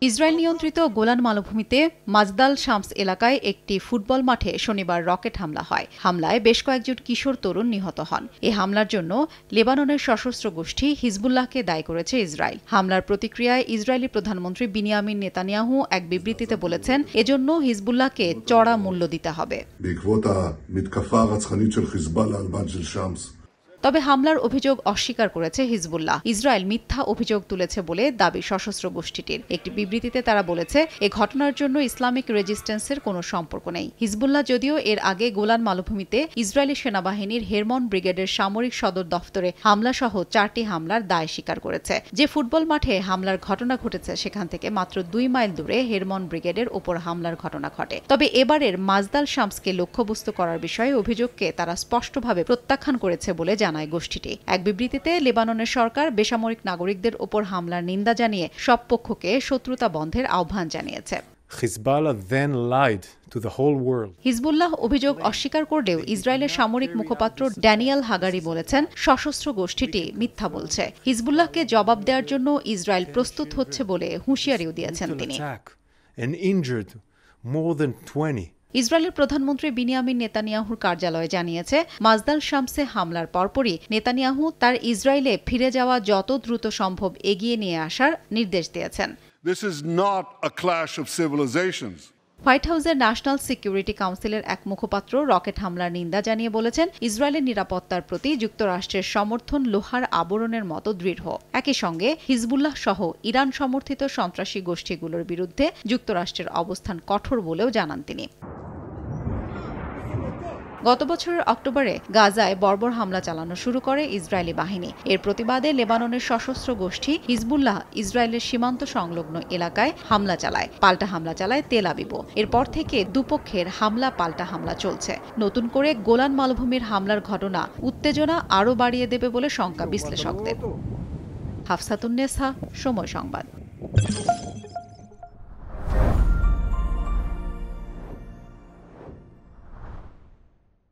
Israel নিয়ন্ত্রিত Golan মালভূমিতে মাজদাল শামস এলাকায় একটি ফুটবল মাঠে শনিবার রকেট হামলা হয়। হামলায় বেশ কয়েকজন কিশোর তরুণ নিহত হন। এই হামলার জন্য লেবাননের সশস্ত্র গোষ্ঠী হিজবুল্লাহকে দায়ী করেছে ইসরায়েল। হামলার প্রতিক্রিয়ায় ইসরায়েলি প্রধানমন্ত্রী বিনিয়ামিন নেতানিয়াহু এক বিবৃতিতে বলেছেন, এজন্য হিজবুল্লাহকে চড়া মূল্য দিতে হবে। তবে হামলার অভিযোগ অস্বীকার করেছে হিজবুল্লাহ। ইসরায়েল মিথ্যা অভিযোগ তুলেছে বলে দাবি সশস্ত্র গোষ্ঠীটির। একটি বিবৃতিতে তারা বলেছে, এ ঘটনার জন্য ইসলামিক রেজিস্ট্যান্সের কোনো সম্পর্ক নেই। হিজবুল্লাহ যদিও এর আগে গোলান মালভূমিতে ইসরায়েলি সেনাবাহিনীর হেরমন ব্রিগেডের সামরিক সদর দফতরে হামলাসহ 4টি হামলার দায় স্বীকার করেছে। যে ফুটবল মাঠে হামলার ঘটনা ঘটেছে সেখান থেকে মাত্র 2 মাইল দূরে হেরমন ব্রিগেডের ওপর হামলার ঘটনা ঘটে। তবে এবারের মাজদাল শামসকে লক্ষ্যবস্তু করার বিষয়ে অভিযোগকে তারা স্পষ্টভাবে প্রত্যাখ্যান করেছে বলে জানায় গোষ্ঠীটি। এক বিবৃতিতে লেবাননের সরকার বেসামরিক নাগরিকদের ওপর হামলার নিন্দা জানিয়ে সব পক্ষকে শত্রুতা বন্ধের আহ্বান জানিয়েছে। হিজবুল্লাহ অভিযোগ অস্বীকার করলেও ইসরায়েলের সামরিক মুখপাত্র ড্যানিয়েল হাগারি বলেছেন, সশস্ত্র গোষ্ঠীটি মিথ্যা বলছে। হিজবুল্লাহকে জবাব দেওয়ার জন্য ইসরায়েল প্রস্তুত হচ্ছে বলে হুঁশিয়ারিও দিয়েছেন তিনি। ইসরায়েলের প্রধানমন্ত্রী বিনিয়ামিন নেতানিয়াহুর কার্যালয় জানিয়েছে, মাজদাল শামসে হামলার পরপরই নেতানিয়াহু তার ইসরায়েলে ফিরে যাওয়া যত দ্রুত সম্ভব এগিয়ে নিয়ে আসার নির্দেশ দিয়েছেন। হোয়াইট হাউসের ন্যাশনাল সিকিউরিটি কাউন্সিলের এক মুখপাত্র রকেট হামলার নিন্দা জানিয়ে বলেছেন, ইসরায়েলের নিরাপত্তার প্রতি যুক্তরাষ্ট্রের সমর্থন লোহার আবরণের মতো দৃঢ়। একই সঙ্গে হিজবুল্লাহ সহ ইরান সমর্থিত সন্ত্রাসী গোষ্ঠীগুলোর বিরুদ্ধে যুক্তরাষ্ট্রের অবস্থান কঠোর বলেও জানান তিনি। গত বছরের অক্টোবরে গাজায় বর্বর হামলা চালানো শুরু করে ইসরায়েলি বাহিনী। এর প্রতিবাদে লেবাননের সশস্ত্র গোষ্ঠী হিজবুল্লাহ ইসরায়েলের সীমান্ত সংলগ্ন এলাকায় হামলা চালায়। পাল্টা হামলা চালায় তেল আবিবও। এরপর থেকে দুপক্ষের হামলা পাল্টা হামলা চলছে। নতুন করে গোলান মালভূমির হামলার ঘটনা উত্তেজনা আরও বাড়িয়ে দেবে বলে শঙ্কা বিশ্লেষকদের। হাফসাতুন নেসা, সময় সংবাদ।